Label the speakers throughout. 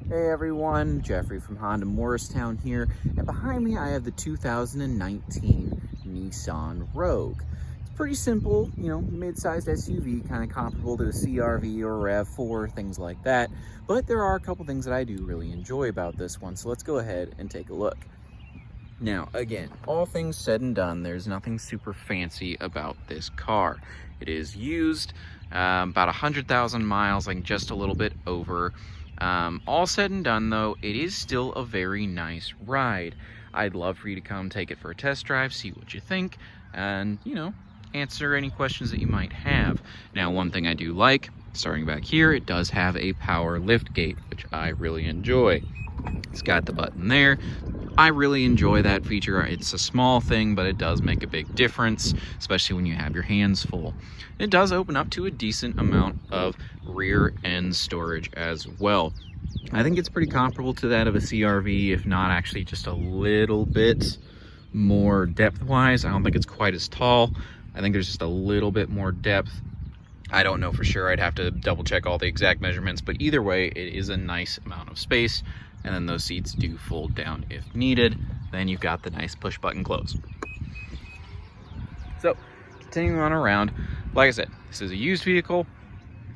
Speaker 1: Hey everyone, Jeffrey from Honda Morristown here, and behind me I have the 2019 Nissan Rogue. It's pretty simple, mid-sized SUV, kind of comparable to a CR-V or a RAV4, things like that, but there are a couple things that I do really enjoy about this one, so let's go ahead and take a look. Now, again, all things said and done, there's nothing super fancy about this car. It is used, about 100,000 miles, like just a little bit over. All said and done though, it is still a very nice ride. I'd love for you to come take it for a test drive, see what you think, and answer any questions that you might have. Now, one thing I do like, starting back here, it does have a power lift gate, which I really enjoy. It's got the button there. I really enjoy that feature. It's a small thing, but it does make a big difference, especially when you have your hands full. It does open up to a decent amount of rear end storage as well. I think it's pretty comparable to that of a CR-V, if not actually just a little bit more depth-wise. I don't think it's quite as tall. I think there's just a little bit more depth. I don't know for sure. I'd have to double check all the exact measurements, but either way, it is a nice amount of space. And then those seats do fold down if needed. Then you've got the nice push button close. So, continuing on around, like I said, this is a used vehicle.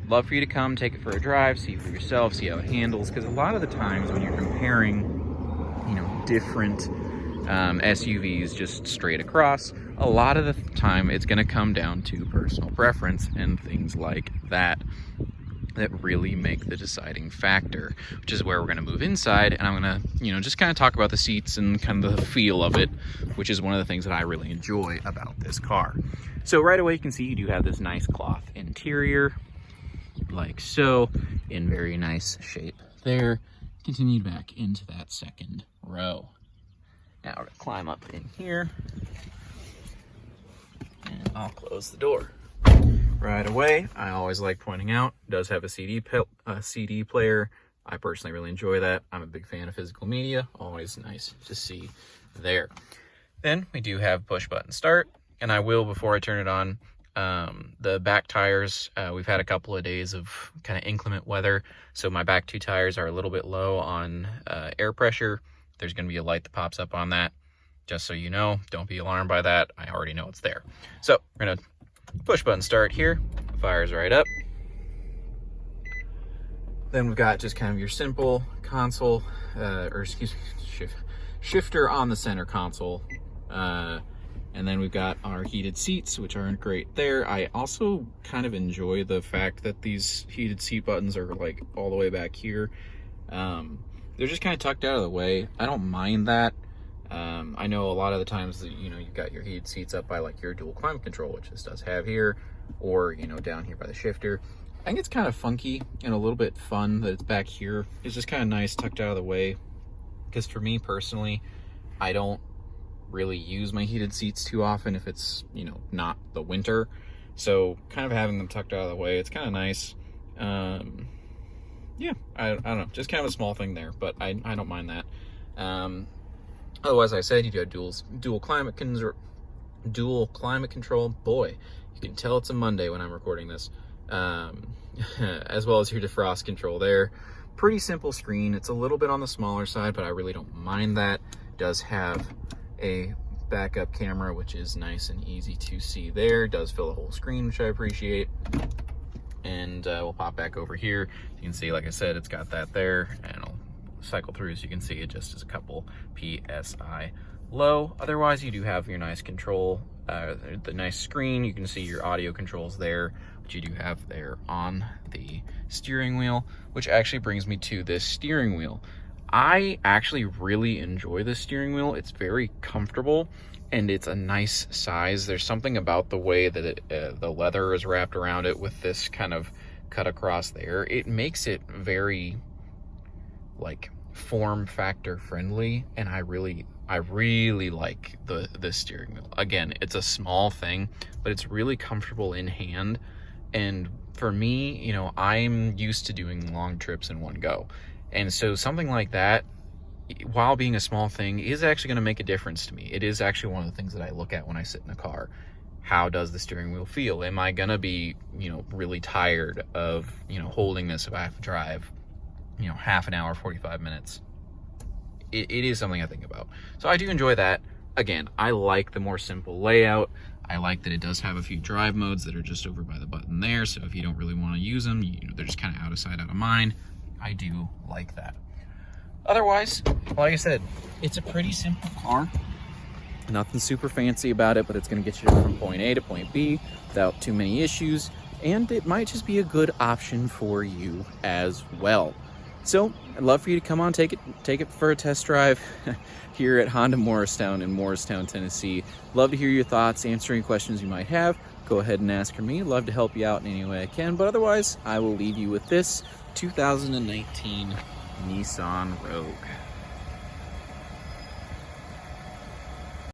Speaker 1: Love for you to come, take it for a drive, see for yourself, see how it handles. Because a lot of the times when you're comparing, different SUVs just straight across, a lot of the time it's going to come down to personal preference and things like that really make the deciding factor, which is where we're going to move inside, and I'm going to just kind of talk about the seats and kind of the feel of it, which is one of the things that I really enjoy about this car. So right away you can see you do have this nice cloth interior, like so, in very nice shape there. Continue back into that second row. Now we're going to climb up in here, and I'll close the door. Right away, I always like pointing out, it does have a CD player. I personally really enjoy that. I'm a big fan of physical media. Always nice to see there. Then we do have push button start, and I will, before I turn it on, the back tires, we've had a couple of days of kind of inclement weather, so my back two tires are a little bit low on air pressure. There's going to be a light that pops up on that. Just so you know, don't be alarmed by that. I already know it's there. So we're going to push button start here, fires right up. Then we've got just kind of your simple console, shifter on the center console. And then we've got our heated seats, which aren't great there. I also kind of enjoy the fact that these heated seat buttons are like all the way back here. They're just kind of tucked out of the way. I don't mind that. I know a lot of the times that, you've got your heated seats up by like your dual climate control, which this does have here, or, down here by the shifter. I think it's kind of funky and a little bit fun that it's back here. It's just kind of nice tucked out of the way, because for me personally, I don't really use my heated seats too often if it's, not the winter. So kind of having them tucked out of the way, it's kind of nice. Yeah, I don't know, just kind of a small thing there, but I don't mind that. Otherwise, I said you do have dual climate control. Boy, you can tell it's a Monday when I'm recording this. As well as your defrost control there. Pretty simple screen. It's a little bit on the smaller side, but I really don't mind that. It does have a backup camera, which is nice and easy to see there. It does fill the whole screen, which I appreciate. And we'll pop back over here. You can see, like I said, it's got that there, and I'll cycle through so you can see it just as a couple PSI low. Otherwise, you do have your nice control, the nice screen. You can see your audio controls there, which you do have there on the steering wheel, which actually brings me to this steering wheel. I actually really enjoy this steering wheel. It's very comfortable and it's a nice size. There's something about the way that the leather is wrapped around it with this kind of cut across there. It makes it very like form factor friendly, and I really like the steering wheel. Again, it's a small thing, but it's really comfortable in hand. And for me, I'm used to doing long trips in one go, and so something like that, while being a small thing, is actually going to make a difference to me. It is actually one of the things that I look at when I sit in a car. How does the steering wheel feel? Am I going to be really tired of holding this if I have to drive you know, half an hour, 45 minutes. It is something I think about. So I do enjoy that. Again, I like the more simple layout. I like that it does have a few drive modes that are just over by the button there. So if you don't really want to use them, you know, they're just kind of out of sight, out of mind. I do like that. Otherwise, like I said, it's a pretty simple car. Nothing super fancy about it, but it's going to get you from point A to point B without too many issues. And it might just be a good option for you as well. So I'd love for you to come on, take it for a test drive here at Honda Morristown in Morristown, Tennessee. Love to hear your thoughts, answer any questions you might have. Go ahead and ask for me. Love to help you out in any way I can. But otherwise, I will leave you with this 2019 Nissan Rogue.